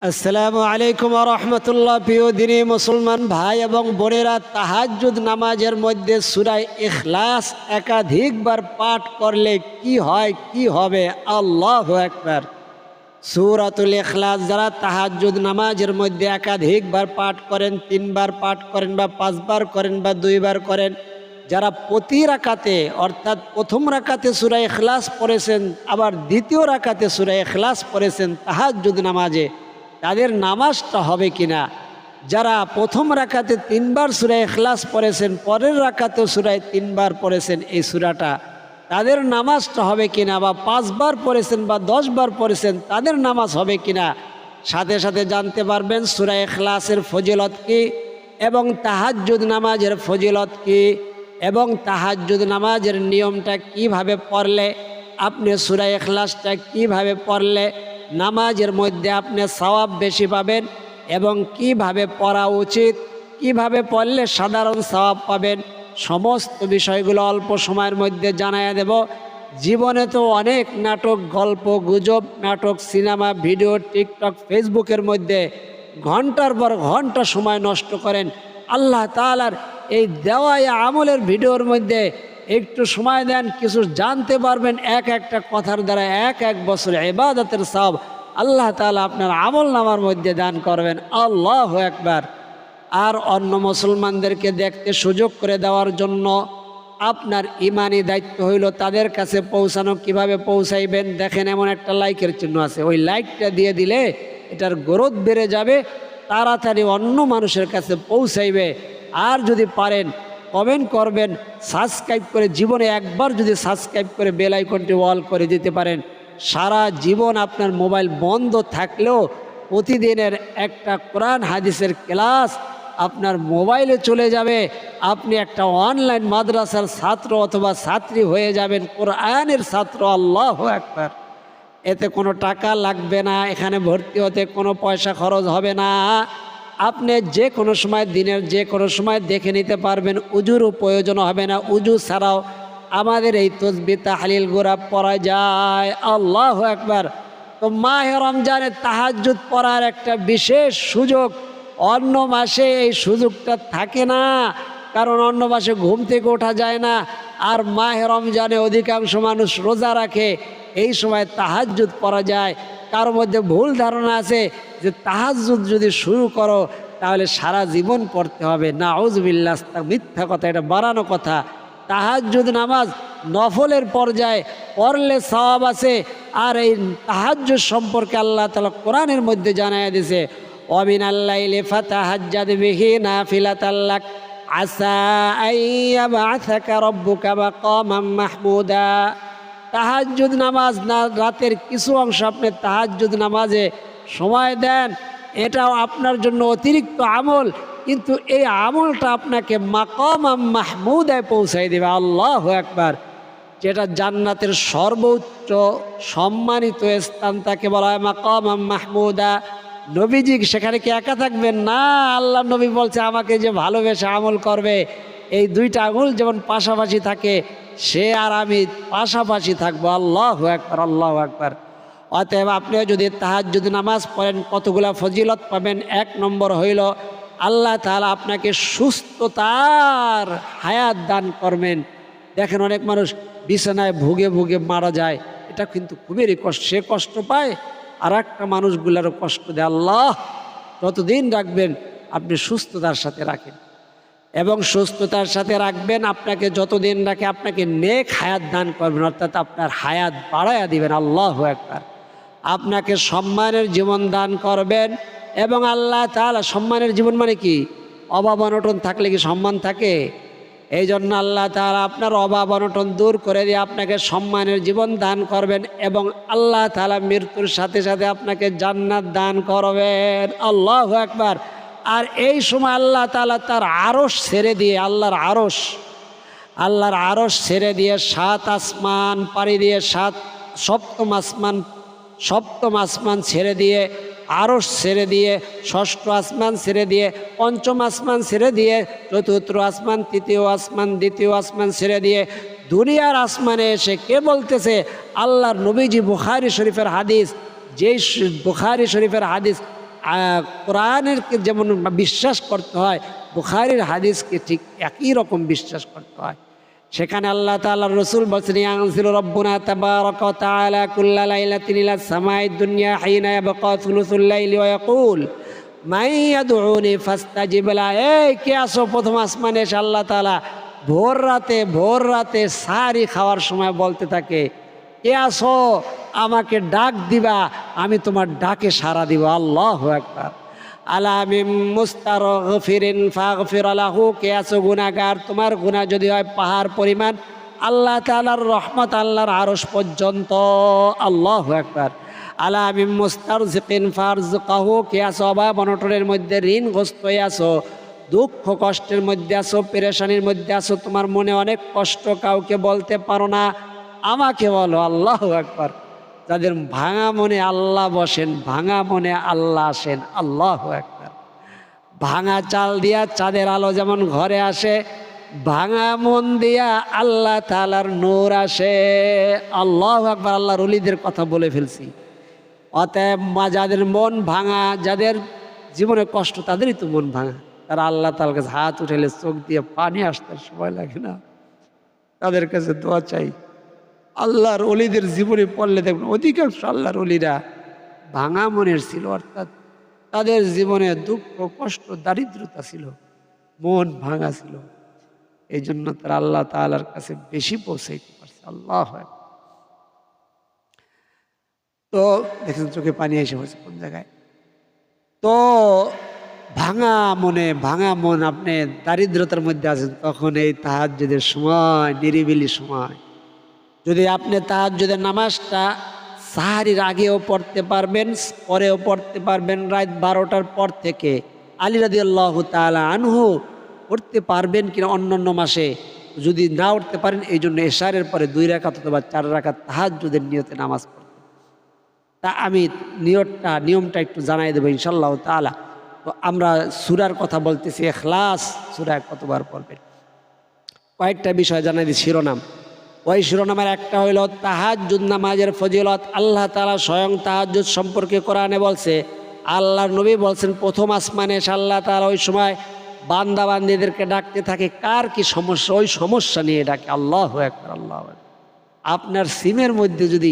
আসসালামু আলাইকুম ওয়া রাহমাতুল্লাহ। প্রিয় দিনী মুসলমান ভাই এবং বোনেরা, তাহাজ্জুদ নামাজের মধ্যে সূরা ইখলাস একাধিকবার পাঠ করলে কি হয়, কি হবে? আল্লাহু আকবার। সূরাতুল ইখলাস যারা তাহাজ্জুদ নামাজের মধ্যে একাধিকবার পাঠ করেন, 3 বার পাঠ করেন বা 5 বার করেন বা 2 বার করেন, যারা প্রতি রাকাতে অর্থাৎ প্রথম রাকাতে সূরা ইখলাস পড়েছেন, আবার দ্বিতীয় রাকাতে সূরা ইখলাস পড়েছেন তাহাজ্জুদ নামাজে, তাদের নামাজটা হবে কিনা? যারা প্রথম রাকাতে 3 বার সূরা ইখলাস পড়েছেন, পরের রাকাতেও সূরা 3 বার পড়েছেন এই সূরাটা, তাদের নামাজটা হবে কিনা? বা 5 বার পড়েছেন বা 10 বার পড়েছেন, তাদের নামাজ হবে কিনা? সাথে সাথে জানতে পারবেন সূরা ইখলাসের ফজিলত কি এবং তাহাজ্জুদ নামাজের ফজিলত কি এবং তাহাজ্জুদ নামাজের নিয়মটা কিভাবে পড়লে, আপনি সূরা ইখলাসটা কিভাবে পড়লে নামাজের মধ্যে আপনি সওয়াব বেশি পাবেন এবং কিভাবে পড়া উচিত, কিভাবে পড়লে সাধারণ সওয়াব পাবেন, সমস্ত বিষয়গুলো অল্প সময়ের মধ্যে জানাইয়া দেব। জীবনে তো অনেক নাটক, গল্প, গুজব, নাটক, সিনেমা, ভিডিও, টিকটক, ফেসবুকের মধ্যে ঘন্টার পর ঘন্টা সময় নষ্ট করেন। আল্লাহ তাআলার এই দেওয়া আমলের ভিডিওর মধ্যে একটু সময় দেন, কিছু জানতে পারবেন। একটা কথার দ্বারা এক বছর ইবাদতের সওয়াব আল্লাহ তাআলা আপনার আমল নামার মধ্যে দান করবেন। আল্লাহু আকবার। আর অন্য মুসলমানদেরকে দেখতে সুযোগ করে দেওয়ার জন্য আপনার ইমানি দায়িত্ব হইল তাদের কাছে পৌঁছানো। কিভাবে পৌঁছাইবেন? দেখেন, এমন একটা লাইকের চিহ্ন আছে, ওই লাইকটা দিয়ে দিলে এটার গ্রোথ বেড়ে যাবে, তাড়াতাড়ি অন্য মানুষের কাছে পৌঁছাইবে। আর যদি পারেন কমেন্ট করবেন, সাবস্ক্রাইব করে, জীবনে একবার যদি সাবস্ক্রাইব করে বেল আইকনটি অল করে দিতে পারেন, সারা জীবন আপনার মোবাইল বন্ধ থাকলেও প্রতিদিনের একটা কোরআন হাদিসের ক্লাস আপনার মোবাইলে চলে যাবে। আপনি একটা অনলাইন মাদ্রাসার ছাত্র অথবা ছাত্রী হয়ে যাবেন, কোরআনের ছাত্র। আল্লাহু আকবার। এতে কোনো টাকা লাগবে না, এখানে ভর্তি হতে কোনো পয়সা খরচ হবে না। আপনি যে কোনো সময়, দিনের যে কোনো সময় দেখে নিতে পারবেন, উজুরও প্রয়োজন হবে না। উজু ছাড়াও আমাদের এই তসবিহ তাহলিল গোরা পড়া যায়। আল্লাহু আকবার। তো মাহে রমজানে তাহাজ্জুদ পড়ার একটা বিশেষ সুযোগ, অন্য মাসে এই সুযোগটা থাকে না, কারণ অন্য মাসে ঘুম থেকে ওঠা যায় না। আর মাহে রমজানে অধিকাংশ মানুষ রোজা রাখে, এই সময় তাহাজ্জুদ পড়া যায়। কারোর মধ্যে ভুল ধারণা আছে যে তাহাজ্জুদ যদি শুরু করো তাহলে সারা জীবন পড়তে হবে। নাউযুবিল্লাহ, মিথ্যা কথা, এটা বানানো কথা। তাহাজ্জুদ নামাজ নফলের পর্যায়ে পড়লে সওয়াব আছে। আর এই তাহাজ্জুদ সম্পর্কে আল্লাহ তাআলা কোরআনের মধ্যে জানাইয়া দিয়েছে, ওয়া মিনাল লাইলি ফাতাহাজ্জাদ বিহি নাফিলাতাল লাক আসা আইয়াবআসাকা রাব্বুকা মাকামান মাহমুদা। তাহাজ্জুদ নামাজ না, রাতের কিছু অংশ আপনি তাহাজ্জুদ নামাজে সময় দেন, এটাও আপনার জন্য অতিরিক্ত আমল, কিন্তু এই আমলটা আপনাকে মাকাম মাহমুদায় পৌঁছাই দেবে। আল্লাহু আকবার। যেটা জান্নাতের সর্বোচ্চ সম্মানিত স্থান, তাকে বলা হয় মাকাম মাহমুদা। নবীজি সেখানে কি একা থাকবেন? না, আল্লাহ নবী বলছে আমাকে যে ভালোবেসে আমল করবে, এই দুইটা আঙুল যেমন পাশাপাশি থাকে, সে আর আমি পাশাপাশি থাকবো। আল্লাহু আকবার, আল্লাহু আকবার। অতএব আপনিও যদি তাহাজ্জুদ নামাজ পড়েন কতগুলা ফজিলত পাবেন। 1 নম্বর হইল আল্লাহ তাআলা আপনাকে সুস্থতার হায়াত দান করবেন। দেখেন, অনেক মানুষ বিছানায় ভুগে ভুগে মারা যায়, এটা কিন্তু খুবই কষ্ট। সে কষ্ট পায় আর একটা মানুষগুলারও কষ্ট দেয়। আল্লাহ যতদিন রাখবেন আপনি সুস্থতার সাথে রাখেন, এবং সুস্থতার সাথে রাখবেন, আপনাকে যতদিন রাখে আপনাকে নেক হায়াত দান করবেন, অর্থাৎ আপনার হায়াত বাড়াইয়া দিবেন। আল্লাহু আকবার। আপনাকে সম্মানের জীবন দান করবেন, এবং আল্লাহ তাআলা, সম্মানের জীবন মানে কি? অভাব অনটন থাকলে কি সম্মান থাকে? এই জন্য আল্লাহ তাআলা আপনার অভাব অনটন দূর করে দিয়ে আপনাকে সম্মানের জীবন দান করবেন, এবং আল্লাহ তাআলা মৃত্যুর সাথে সাথে আপনাকে জান্নাত দান করবেন। আল্লাহু আকবার। আর এই সময় আল্লাহ তাআলা তার আরশ ছেড়ে দিয়ে, আল্লাহর আরশ ছেড়ে দিয়ে 7 আসমান পাড়ি দিয়ে, সপ্তম আসমান ছেড়ে দিয়ে, আরশ ছেড়ে দিয়ে, 6ষ্ঠ আসমান ছেড়ে দিয়ে, 5ম আসমান ছেড়ে দিয়ে, 4র্থ আসমান, 3য় আসমান, 2য় আসমান ছেড়ে দিয়ে দুনিয়ার আসমানে এসে কে বলতেছে? আল্লাহর নবীজি। বুখারী শরীফের হাদিস, যেই বুখারী শরীফের হাদিস কোরআনেরকে যেমন বিশ্বাস করতে হয়, বুখারীর হাদিসকে ঠিক একই রকম বিশ্বাস করতে হয়। সেখানে আল্লাহ তাআলার রাসূল বলেছেন, ইয়ানজিলু রাব্বুনা তাবারাকা ওয়া তাআলা কুল্লা লাইলাতিন ইলাস সামাঈদ দুনিয়া হিনা ইয়াবকা সুলুসুল লাইলি ওয়া ইয়াকুল মান ইয়াদউনি ফাস্তাজিব লা। এই কে আসো প্রথম আসমানে এসে আল্লাহ তাআলা ভোর রাতে সাহারি খাওয়ার সময় বলতে থাকে, কে আসো আমাকে ডাক দিবা, আমি তোমার ডাকে সাড়া দিব। আল্লাহু আকবার। আলা মিন মুস্তাগফিরিন ফাগফির লাহু, কে আছো গুনাহগার, তোমার গুনাহ যদি হয় পাহাড় পরিমাণ, আল্লাহ তাআলার রহমত আল্লাহর আরশ পর্যন্ত। আল্লাহু আকবার। আলা মিন মুস্তারজিকিন ফারজুকাহু, কে আছো অভাব অনটনের মধ্যে ঋণগ্রস্ত হয়ে আছো, দুঃখ কষ্টের মধ্যে আছো, পেরেশানির মধ্যে আছো, তোমার মনে অনেক কষ্ট, কাউকে বলতে পারো না, আমাকে বলো। আল্লাহু আকবার। যাদের ভাঙা মনে আল্লাহ বসেন, ভাঙা মনে আল্লাহ আসেন। আল্লাহু আকবার। ভাঙা চাল দিয়া চাঁদের আলো যেমন ঘরে আসে, ভাঙা মন দিয়া আল্লাহ তাআলার নূর আসে। আল্লাহু আকবার। আল্লাহর ওলিদের কথা বলে ফেলছি। অতএব যাদের মন ভাঙা, যাদের জীবনে কষ্ট, তাদেরই তো মন ভাঙা। তারা আল্লাহ তাআলার কাছে হাত উঠাইলে চোখ দিয়ে পানি আসতে সময় লাগে না, তাদের কাছে দোয়া চাই। আল্লাহর ওলিদের জীবনে পড়লে দেখবেন অধিকাংশ আল্লাহর ওলিরা ভাঙা মনের ছিল, অর্থাৎ তাদের জীবনে দুঃখ কষ্ট দারিদ্রতা ছিল, মন ভাঙা ছিল। এই জন্য তারা আল্লাহ তাআলার কাছে বেশি পৌঁছাইতে পারছে। আল্লাহ। তো দেখেন চোখে পানি এসে হয়েছে কোন জায়গায়। তো ভাঙা মন, আপনি দারিদ্রতার মধ্যে আছেন, তখন এই তাহাজ্জুদের সময়, নিরিবিলি সময়, যদি আপনি তাহাজ্জুদের নামাজটা সাহারির আগেও পড়তে পারবেন, পরেও পড়তে পারবেন, রাত 12টার পর থেকে, আলী রাদিয়াল্লাহু তাআলা আনহু পড়তে পারবেন কিনা অন্যান্য মাসে, যদি না উঠতে পারেন এই জন্য এশারের পরে 2 রাকাত অথবা 4 রাকাত তাহাজ্জুদের নিয়তে নামাজ পড়তেন। তা আমি নিয়মটা একটু জানাই দেবো ইনশাআল্লাহ তাআলা। তো আমরা সূরার কথা বলতেছি, ইখলাস সূরা কতবার পড়বেন, কয়েকটা বিষয় জানাই দিই। শিরোনাম, ওই শিরোনামের একটা হইল তাহাজ্জুদ নামাজের ফজিলত। আল্লাহ তাআলা স্বয়ং তাহাজ্জুদ সম্পর্কে কোরআনে বলছে, আল্লাহর নবী বলছেন, প্রথম আসমানে এসে আল্লাহ তাআলা ওই সময় বান্দা বান্দীদেরকে ডাকতে থাকে, কার কি সমস্যা, ওই সমস্যা নিয়ে ডাকে। আল্লাহু আকবার। আল্লাহু আকবার। আপনার সিমের মধ্যে যদি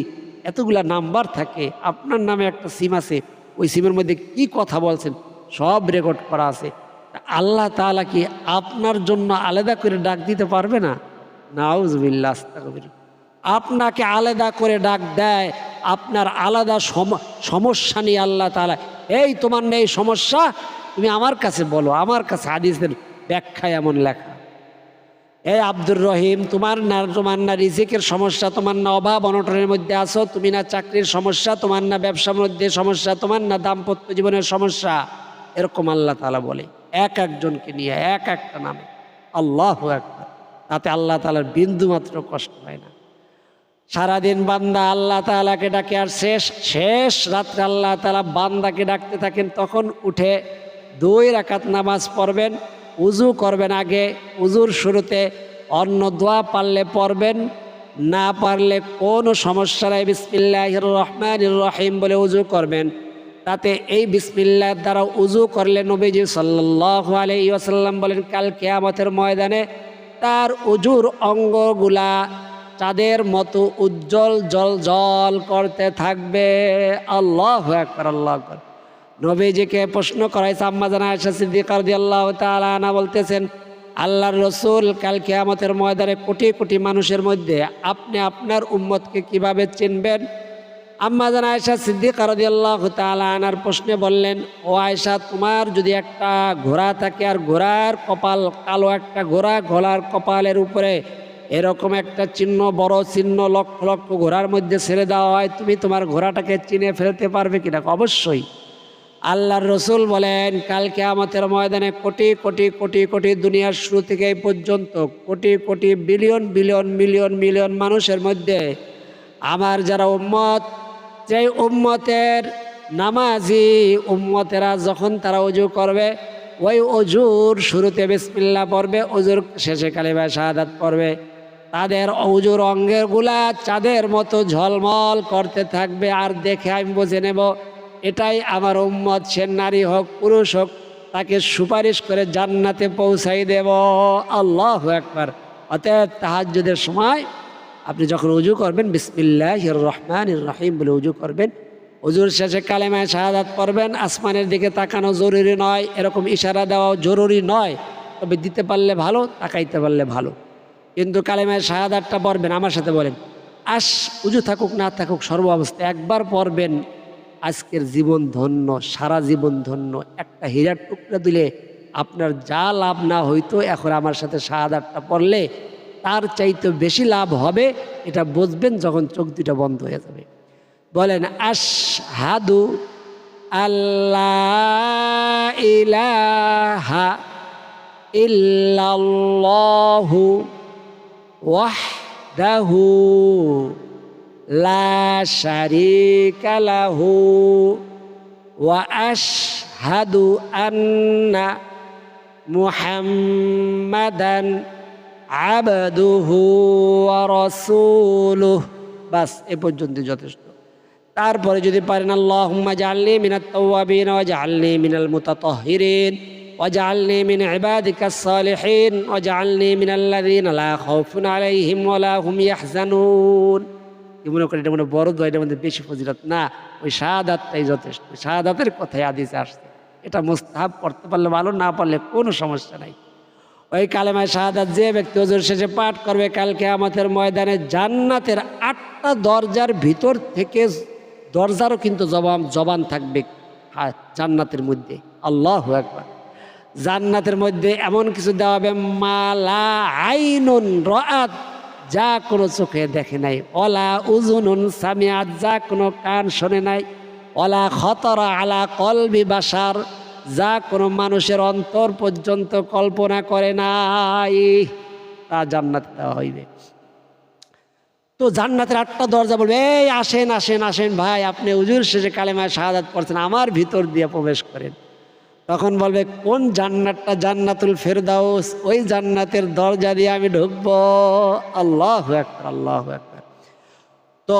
এতগুলা নাম্বার থাকে, আপনার নামে একটা সিম আছে, ওই সিমের মধ্যে কি কথা বলছেন সব রেকর্ড করা আছে। আল্লাহ তাআলা কি আপনার জন্য আলাদা করে ডাক দিতে পারবে না? নাউজুবিল্লাহ, আস্তাগফিরুল্লাহ। আপনাকে আলাদা করে ডাক দেয়, আপনার আলাদা সমস্যা নিয়ে আল্লাহ তাআলা, এই তোমার নেই সমস্যা, তুমি আমার কাছে বলো। আমার কাছে হাদিসের ব্যাখ্যায় এমন লেখা, এই আব্দুর রহিম, তোমার না রিজিকের সমস্যা, তোমার না অভাব অনটনের মধ্যে আছো, তুমি না চাকরির সমস্যা, তোমার না ব্যবসার মধ্যে সমস্যা, তোমার না দাম্পত্য জীবনের সমস্যা, এরকম আল্লাহ তাআলা বলে এক একজনকে নিয়ে এক একটা নামে। আল্লাহু আকবার। তাতে আল্লাহ তাআলার বিন্দু মাত্র কষ্ট হয় না। সারাদিন বান্দা আল্লাহ তাআলাকে ডাকে, আর শেষ রাত্রে আল্লাহ তাআলা বান্দাকে ডাকতে থাকেন। তখন উঠে 2 রাকাত নামাজ পড়বেন, উজু করবেন। আগে উজুর শুরুতে অন্য দোয়া পারলে পড়বেন, না পারলে কোনো সমস্যা নাই, বিসমিল্লাহির রহমানির রহিম বলে উজু করবেন। তাতে এই বিসমিল্লাহ দ্বারা উজু করলে নবীজি সাল্লাল্লাহু আলাইহি ওয়াসাল্লাম বলেন, কাল কিয়ামতের ময়দানে তার উজুর অঙ্গগুলা চাঁদের মতো উজ্জ্বল জল করতে থাকবে। আল্লাহু আকবার। আল্লাহু আকবার। নবীজিকে প্রশ্ন করাইছে আম্মা জানা আয়েশা সিদ্দিকা রাদিয়াল্লাহু তাআলা আনহা, বলতেছেন, আল্লাহর রাসূল, কাল কিয়ামতের ময়দানে কোটি কোটি মানুষের মধ্যে আপনি আপনার উম্মতকে কিভাবে চিনবেন? আম্মা জানা আয়েশা সিদ্দিকা রাদিয়াল্লাহু তাআলা আনহার প্রশ্নে বললেন, ও আয়েশা, তোমার যদি একটা ঘোড়া থাকে, আর ঘোড়ার কপাল কালো, একটা ঘোড়া, ঘোড়ার কপালের উপরে এরকম একটা চিহ্ন, বড় চিহ্ন লক্ষ লক্ষ ঘোড়ার মধ্যে ছেড়ে দেওয়া হয়, তুমি তোমার ঘোড়াটাকে চিনে ফেলতে পারবে কিনা? অবশ্যই। আল্লাহর রসুল বলেন, কাল কিয়ামতের ময়দানে কোটি কোটি কোটি কোটি, দুনিয়ার শুরু থেকে এই পর্যন্ত crore crore billion billion million million মানুষের মধ্যে আমার যারা উম্মত, যেই উম্মতের নামাজি উম্মতেরা যখন তারা ওযু করবে, ওই অজুর শুরুতে বিসমিল্লাহ পড়বে, অজুর শেষে কালিমা শাহাদাত পড়বে, তাদের অজুর অঙ্গের গুলা চাঁদের মতো ঝলমল করতে থাকবে। আর দেখে আমি বুঝে নেব এটাই আমার উম্মত, সে নারী হোক পুরুষ হোক, তাকে সুপারিশ করে জান্নাতে পৌঁছাই দেব। আল্লাহু আকবার। অতএব তাহাজ্জুদের সময় আপনি যখন উজু করবেন বিসমিল্লাহির রহমানির রহিম বলে উজু করবেন, উজুর শেষে কালেমায়ে শাহাদাত পড়বেন। আসমানের দিকে তাকানো জরুরি নয়, এরকম ইশারা দেওয়াও জরুরি নয়, তবে দিতে পারলে ভালো, তাকাইতে পারলে ভালো। কিন্তু কালেমায়ে শাহাদাতটা পড়বেন, আমার সাথে বলেন, উজু থাকুক না থাকুক সর্ব অবস্থায় একবার পড়বেন। আজকের জীবন ধন্য, সারা জীবন ধন্য। একটা হীরার টুকরা দিলে আপনার যা লাভ না হইতো, এখন আমার সাথে শাহাদাতটা পড়লে তার চাইতে বেশি লাভ হবে। এটা বুঝবেন যখন চোখ দুটা বন্ধ হয়ে যাবে। বলেন আশহাদু আল্লা ইলাহা ইল্লাল্লাহু ওয়াহদাহু লা শারীকা লাহু ওয়া আশহাদু আন্না মুহাম্মাদান আবদুহু ওয়া রাসূলুহু। বাস এ পর্যন্ত যথেষ্ট। তারপরে যদি পারেন আল্লাহুম্মা জাআলনি মিনাত তাওয়াবিন ওয়া জাআলনি মিনাল মুতাতাহহিরিন ওয়া জাআলনি মিন ইবাদিকাস সালিহিন ওয়া জাআলনি মিনাল্লাযিনা লা খাউফুন আলাইহিম ওয়া লা হুম ইয়াহজানুন। কি মনে করেন এটা মনে বড় দোয়া, এটার মধ্যে বেশি ফজিলত না, ওই শাহাদাতটাই যথেষ্ট। শাহাদাতের কথাই হাদিসে আসছে। এটা মুস্তাহাব, পড়তে পারলে ভালো, না পারলে কোনো সমস্যা নাই। ওই কালেমায়ে শাহাদাত যে ব্যক্তি ওজুর শেষে পাঠ করবে, কাল কিয়ামতের ময়দানে জান্নাতের 8টা দরজার ভিতর থেকে দরজারও কিন্তু জবান থাকবে জান্নাতের মধ্যে। আল্লাহু আকবার। জান্নাতের মধ্যে এমন কিছু দেওয়া হবে, মালা আইনুন রাআত, যা কোনো চোখে দেখে নাই, ওয়ালা উযুনুন সামিআত, যা কোনো কান শোনে নাই, ওয়ালা খতরা আলা কলবি বাশার, যা কোনো মানুষের অন্তর পর্যন্ত কল্পনা করে নাই, তা জান্নাতে দেওয়া হইবে। তো জান্নাতের 8টা দরজা বলবে, এই আসেন আসেন আসেন ভাই, আপনি হুজুর শেষে কালেমায়ে শাহাদাত পড়ছেন, আমার ভিতর দিয়ে প্রবেশ করেন। তখন বলবে, কোন জান্নাতটা? জান্নাতুল ফেরদাউস, ওই জান্নাতের দরজা দিয়ে আমি ঢুকবো। আল্লাহু আকবার, আল্লাহু আকবার। তো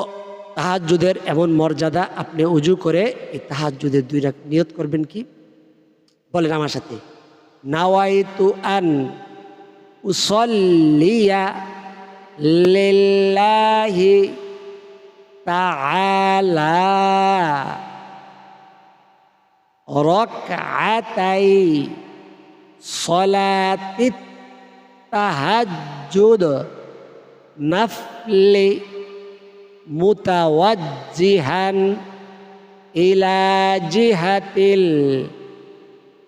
তাহাজ্জুদের এমন মর্যাদা, আপনি উজু করে এই তাহাজ্জুদের 2 রাকাত নিয়ত করবেন। কি বলেন আমার সাথে? নাওয়াইতু আন উসাল্লিয়া লিল্লাহি তাআলা রাকআতাই সালাতিত তাহাজ্জুদ নাফলি মুতাওয়াজ্জিহান ইলা জিহাতিল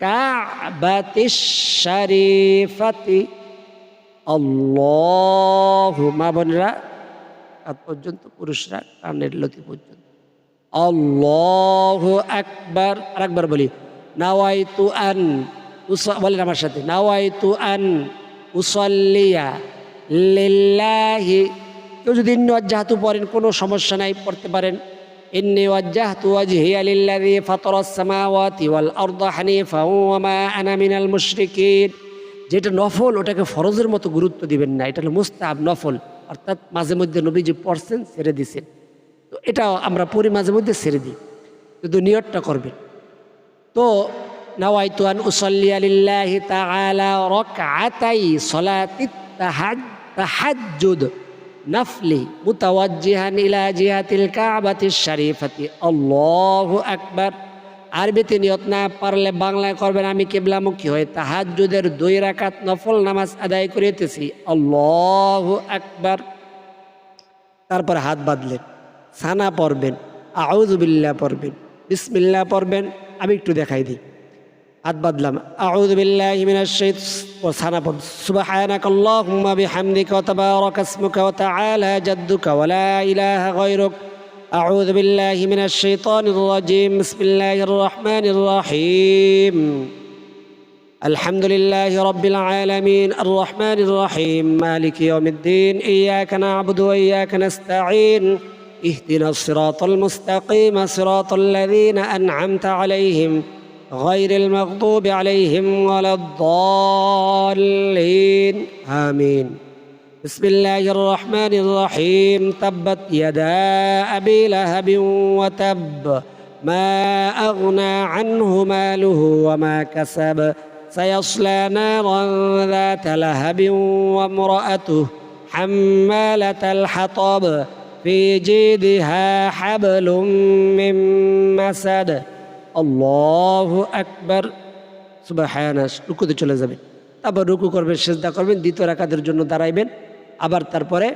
কাবাতিশ শরীফাতি। আল্লাহু, মা বোনেরা হাত পর্যন্ত, পুরুষরা কানের লতি পর্যন্ত। আল্লাহু আকবার। আরেকবার বলি, নাওয়াইতু আন, বলেন আমার সাথে, নাওয়াইতু আন উসাল্লিয়া লিল্লাহি। কেউ যদি ইন্নী ওয়াজ্জাহতু পড়েন কোনো সমস্যা নাই, পড়তে পারেন। ইন্নী ওয়াজ্জাহতু ওয়াজহিয়া লিল্লাযী ফাতারাস সামাওয়াতি ওয়াল আরদা হানিফাও ওয়া মা আনা মিনাল মুশরিকিন। যেটা নফল ওটাকে ফরজের মতো গুরুত্ব দিবেন না, এটা হলো মুস্তাহাব, নফল, অর্থাৎ মাঝে মধ্যে নবীজি পড়ছেন, ছেড়ে দিছেন, তো এটাও আমরা পড়ি মাঝে মধ্যে, ছেড়ে দিই, কিন্তু নিয়তটা করবেন। তো নাওয়াইতু আন উসাল্লিয়া লিল্লাহি তাআলা রাকআতাই সালাতিত তাহাজ্জুদ নাফলি মুতাওয়াজ্জিহান ইলা জিহাতিল কাবাতিশ শরীফাতি। আল্লাহু আকবার। আরবিতে নিয়ত না পারলে বাংলায় করবেন, আমি কিবলামুখী হয়ে তাহাজ্জুদের 2 রাকাত নফল নামাজ আদায় করিতেছি। আল্লাহু আকবার। তারপর হাত বাঁধলেন, সানা পড়বেন, আউযু বিল্লাহ পড়বেন, বিসমিল্লাহ পড়বেন। আমি একটু দেখাই দিই। হাত বাঁধলাম, আউযু বিল্লাহি মিনাশ শাইতানির, সানা পড়ব, সুবহানাকাল্লাহুম্মা বিহামদিকা ওয়া তাবারাকা ইসমুকা ওয়া তাআলা জাদ্দুকা ওয়া লা ইলাহা গায়রুক। أعوذ بالله من الشيطان الرجيم. بسم الله الرحمن الرحيم. الحمد لله رب العالمين الرحمن الرحيم مالك يوم الدين. إياك نعبد وإياك نستعين. اهدنا الصراط المستقيم صراط الذين أنعمت عليهم غير المغضوب عليهم ولا الضالين. آمين. بسم الله الرحمن الرحيم. تبت يدا أبي لهب وتب মা আগনা আনহু মালুহু ওয়া মা কাসাব সায়াসলা নারান যাতা লাহাবিন ওয়া ইমরাআতুহু হাম্মালাতাল হাতাব ফি জিদিহা হাবলুম মিন মাসাদ। আল্লাহু আকবার। সুবহানাল্লাহ। রুকুতে চলে যাবেন, তারপর রুকু করবেন, সিজদা করবেন, দ্বিতীয় রাকাতের জন্য দাঁড়াইবেন। আবার তারপরে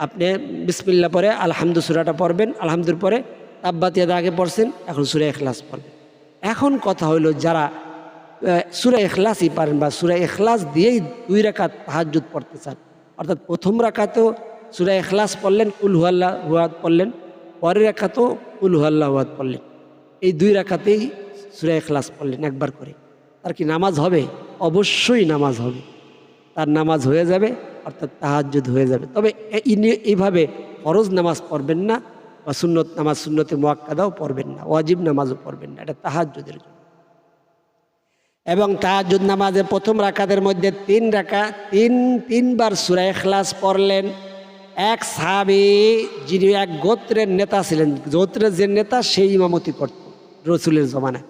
আপনি বিসমিল্লাহ পরে আলহামদু সূরাটা পড়বেন। আলহামদুর পরে তাব্বাতিয়াদা আগে পড়ছেন, এখন সূরা ইখলাস পড়বেন। এখন কথা হইল, যারা সূরা ইখলাসই পারেন বা সূরা ইখলাস দিয়েই 2 রাকাত তাহাজ্জুদ পড়তে চান, অর্থাৎ প্রথম রাকাতেও সূরা ইখলাস পড়লেন, কুল হুয়াল্লাহু আহাদ পড়লেন, পরের রাকাতেও কুল হুয়াল্লাহু আহাদ পড়লেন, এই 2 রাকাতেই সূরা ইখলাস পড়লেন একবার করে, তার কি নামাজ হবে? অবশ্যই নামাজ হবে, তার নামাজ হয়ে যাবে, অর্থাৎ তাহাজ্জুদ হয়ে যাবে। তবে এইভাবে ফরজ নামাজ পড়বেন না বা সুন্নত নামাজ, সুন্নতে মুআক্কাদাও পড়বেন না, ওয়াজিব নামাজও পড়বেন না, এটা তাহাজ্জুদের জন্য। এবং তাহাজ্জুদ নামাজের প্রথম রাকাতের মধ্যে 3বার সূরা ইখলাস পড়লেন। এক সাহাবী, যিনি এক গোত্রের নেতা ছিলেন, গোত্রের যে নেতা সেই ইমামতি করত রসুলের জমানায়,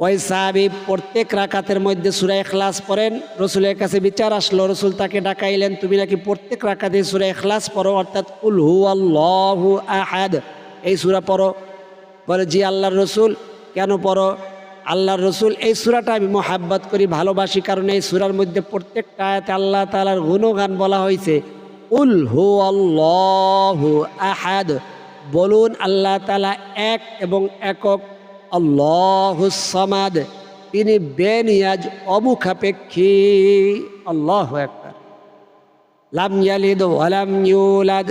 ওই সাহাবী প্রত্যেক রাকাতের মধ্যে সূরা ইখলাস পড়েন। রসুলের কাছে বিচার আসলো, রসুল তাকে ডাকাইলেন, তুমি নাকি প্রত্যেক রাকাতে সূরা ইখলাস পড়ো, অর্থাৎ কুল হুয়াল্লাহু আহাদ এই সূরা পড়ো। বলে, জি আল্লাহর রসুল। কেন পড়ো? আল্লাহর রসুল, এই সূরাটা আমি মোহাব্বত করি, ভালোবাসি, কারণ এই সূরার মধ্যে প্রত্যেকটা আয়াতে আল্লাহ তাআলার গুণগান বলা হয়েছে। কুল হুয়াল্লাহু আহাদ, বলুন আল্লাহ তাআলা এক এবং একক। আল্লাহুস সামাদ, তিনি বেনিয়াজ, অমুখাপেক্ষী। আল্লাহু আকবার। লাম ইয়ালিদ ওয়া লাম ইউলাদ,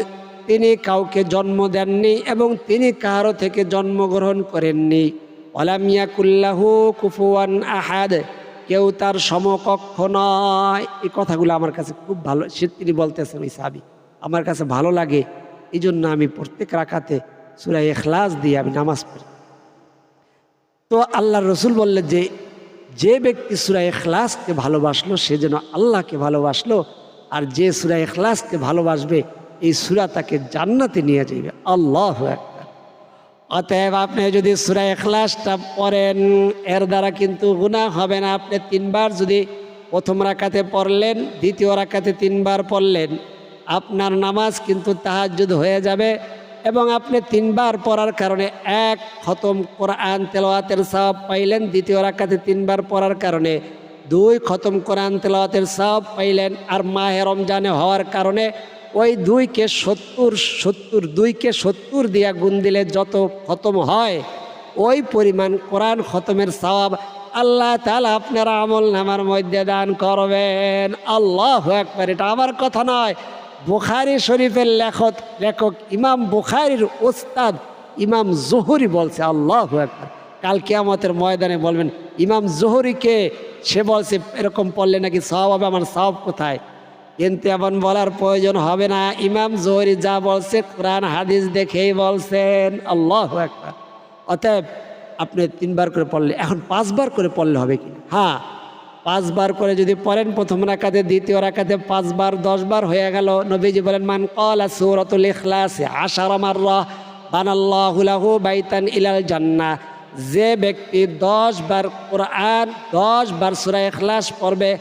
তিনি কাউকে জন্ম দেননি এবং তিনি কারো থেকে জন্মগ্রহণ করেননি। ওয়া লাম ইয়াকুল লাহু কুফুয়ান আহাদ, কেউ তার সমকক্ষ নয়। এই কথাগুলো আমার কাছে খুব ভালো, তিনি বলতেছেন ওই সাহাবী, আমার কাছে ভালো লাগে, এই জন্য আমি প্রত্যেক রাকাতে সূরা ইখলাস দিয়ে আমি নামাজ পড়ি। তো আল্লাহর রসুল বললেন যে ব্যক্তি সূরা ইখলাসকে ভালোবাসলো সে যেন আল্লাহকে ভালোবাসলো, আর যে সূরা ইখলাসকে ভালোবাসবে এই সূরা তাকে জান্নাতে নিয়ে যাবে। আল্লাহু আকবার। অতএব আপনি যদি সূরা ইখলাসটা পড়েন, এর দ্বারা কিন্তু গুনাহ হবে না। আপনি 3বার যদি প্রথম রাকাতে পড়লেন, দ্বিতীয় রাকাতে 3বার পড়লেন, আপনার নামাজ কিন্তু তাহাজ্জুদ হয়ে যাবে। এবং আপনি 3বার পড়ার কারণে 1 খতম কোরআন তেলাওয়াতের সওয়াব পাইলেন, দ্বিতীয় রাকাতে 3বার পড়ার কারণে 2 খতম কোরআন তেলাওয়াতের সওয়াব পাইলেন। আর মাহে রমজানে হওয়ার কারণে ওই 2কে 70 দিয়া গুণ দিলে যত খতম হয় ওই পরিমাণ কোরআন খতমের সওয়াব আল্লাহ তাআলা আপনার আমল নামার মধ্যে দান করবেন। আল্লাহু আকবার। এটা আমার কথা নয়, বুখারী শরীফের লেখক ইমাম বুখারীর ওস্তাদ ইমাম জোহরি বলছে। আল্লাহু আকবার। কাল কিয়ামতের ময়দানে বলবেন, ইমাম জোহরিকে সে বলছে এরকম পড়লে নাকি সওয়াব হবে, আমার সওয়াব কোথায়? কিন্তু এমন বলার প্রয়োজন হবে না, ইমাম জোহরি যা বলছে কোরআন হাদিস দেখেই বলছেন। আল্লাহু আকবার। অতএব আপনি 3বার করে পড়লে, এখন 5বার করে পড়লে হবে কি? হ্যাঁ, 5বার করে যদি পড়েন, প্রথম রাকাতে, দ্বিতীয় রাকাতে 5বার, 10বার হয়ে গেল। নবীজি বলেন, মান ক্বালা সূরাতুল ইখলাস 10 মাররা বানাল্লাহু লাহু বাইতান ইলাল জান্নাহ, যে ব্যক্তি 10বার কোরআন, 10বার সূরা ইখলাস পড়বে,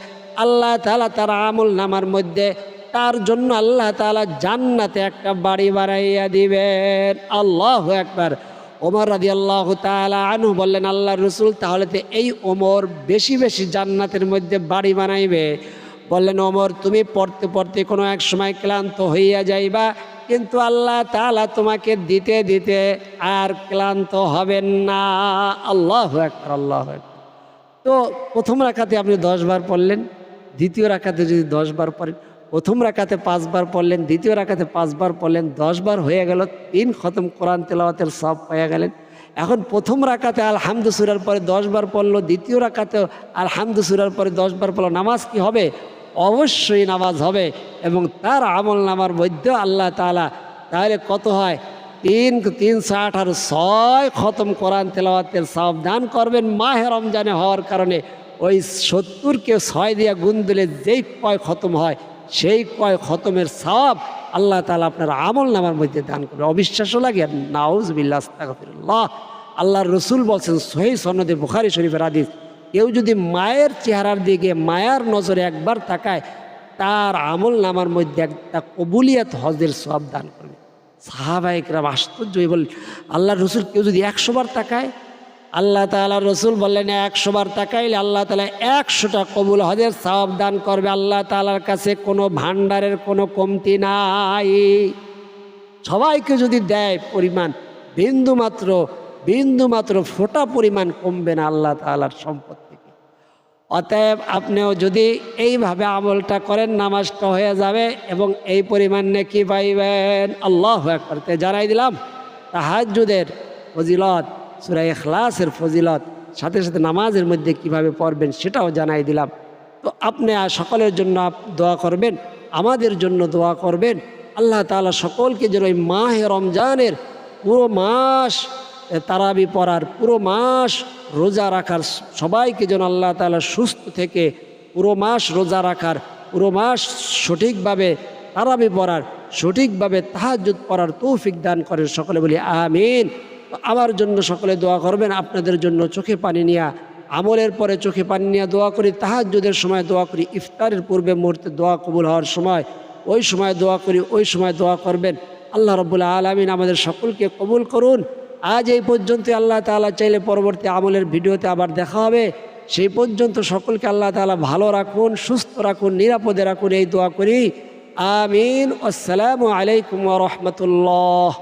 আল্লাহ তাআলা তার আমল নামার মধ্যে তার জন্য আল্লাহ তাআলা জান্নাতে একটা বাড়ি বানাইয়া দিবেন। আল্লাহু আকবার। ওমর রাদিয়াল্লাহু তাআলা আনহু বললেন, আল্লাহর রাসূল, তাহলে তো এই ওমর বেশি বেশি জান্নাতের মধ্যে বাড়ি বানাইবে। বললেন, ওমর, তুমি পড়তে পড়তে কোনো এক সময় ক্লান্ত হইয়া যাইবা, কিন্তু আল্লাহ তাআলা তোমাকে দিতে দিতে আর ক্লান্ত হবেন না। আল্লাহু আকবার, আল্লাহু আকবার। তো প্রথম রাকাতে আপনি 10বার পড়লেন, দ্বিতীয় রাকাতে যদি 10বার পড়েন, প্রথম রাকাতে 5বার পড়লেন, দ্বিতীয় রাকাতে 5বার পড়লেন, 10বার হয়ে গেল, 3 খতম কোরআন তেলাওয়াতের সওয়াব পেয়ে গেলেন। এখন প্রথম রাকাতে আলহামদু সূরার পরে 10বার পড়লো, দ্বিতীয় রাকাতে আলহামদু সূরার পরে 10বার পড়লো, নামাজ কি হবে? অবশ্যই নামাজ হবে। এবং তার আমল নামার মধ্যে আল্লাহ তাআলা তাহলে কত হয়? 3 3 6 6 খতম কোরআন তেলাওয়াতের সওয়াব দান করবেন। মাহে রমজানে হওয়ার কারণে ওই 70কে 6 দিয়ে গুণ দিলে যেই কয় খতম হয় সেই কয় খতমের সওয়াব আল্লাহ তাআলা আপনার আমল নামার মধ্যে দান করবে। অবিশ্বাসও লাগে? নাউজুবিল্লাহ, আস্তাগফিরুল্লাহ। আল্লাহর রসুল বলছেন সহিহ সনদে বুখারী শরীফের হাদিস, কেউ যদি মায়ের চেহারার দিকে মায়ার নজরে একবার তাকায় তার আমল নামার মধ্যে একটা কবুলিয়াত হজের সওয়াব দান করবে। সাহাবায়ে কেরাম আশ্চর্য হয়ে বললেন, আল্লাহর রসুল কেউ যদি 100 বার তাকায়? আল্লাহ তাআলার রসুল বললেন 100 বার তাকাইলে আল্লাহ তাআলা 100টা কবুল হজের সওয়াব দান করবে। আল্লাহ তাআলার কাছে কোনো ভান্ডারের কোনো কমতি নাই। সবাইকে যদি দেয় পরিমাণ বিন্দুমাত্র ফোঁটা পরিমাণ কমবে না আল্লাহ তাআলার সম্পদ থেকে। অতএব আপনিও যদি এইভাবে আমলটা করেন নামাজটা হয়ে যাবে এবং এই পরিমাণ নেকি পাইবেন। আল্লাহু আকবার। জানাই দিলাম তাহাজ্জুদের ফজিলত, সূরা ইখলাসের ফজিলত, সাথে সাথে নামাজের মধ্যে কিভাবে পড়বেন সেটাও জানাই দিলাম। তো আপনি সকলের জন্য দোয়া করবেন, আমাদের জন্য দোয়া করবেন। আল্লাহ তাআলা সকলকে যেন এই মাহে রমজানের পুরো মাস তারাবি পড়ার, পুরো মাস রোজা রাখার, সবাইকে যেন আল্লাহ তাআলা সুস্থ থেকে পুরো মাস রোজা রাখার, পুরো মাস সঠিকভাবে তারাবি পড়ার, সঠিকভাবে তাহাজ্জুদ পড়ার তৌফিক দান করেন। সকলে বলি আমিন। আমার জন্য সকলে দোয়া করবেন, আপনাদের জন্য চোখে পানি নিয়ে, আমলের পরে চোখে পানি নিয়ে দোয়া করি, তাহাজ্জুদের সময় দোয়া করি, ইফতারের পূর্বে মুহূর্তে দোয়া কবুল হওয়ার সময় ওই সময় দোয়া করি, ওই সময় দোয়া করবেন। আল্লাহ রাব্বুল আলামিন আমাদের সকলকে কবুল করুন। আজ এই পর্যন্ত। আল্লাহ তাআলা চাইলে পরবর্তী আমলের ভিডিওতে আবার দেখা হবে। সেই পর্যন্ত সকলকে আল্লাহ তাআলা ভালো রাখুন, সুস্থ রাখুন, নিরাপদে রাখুন, এই দোয়া করি। আমিন। আসসালামু আলাইকুম ওয়া রাহমাতুল্লাহ।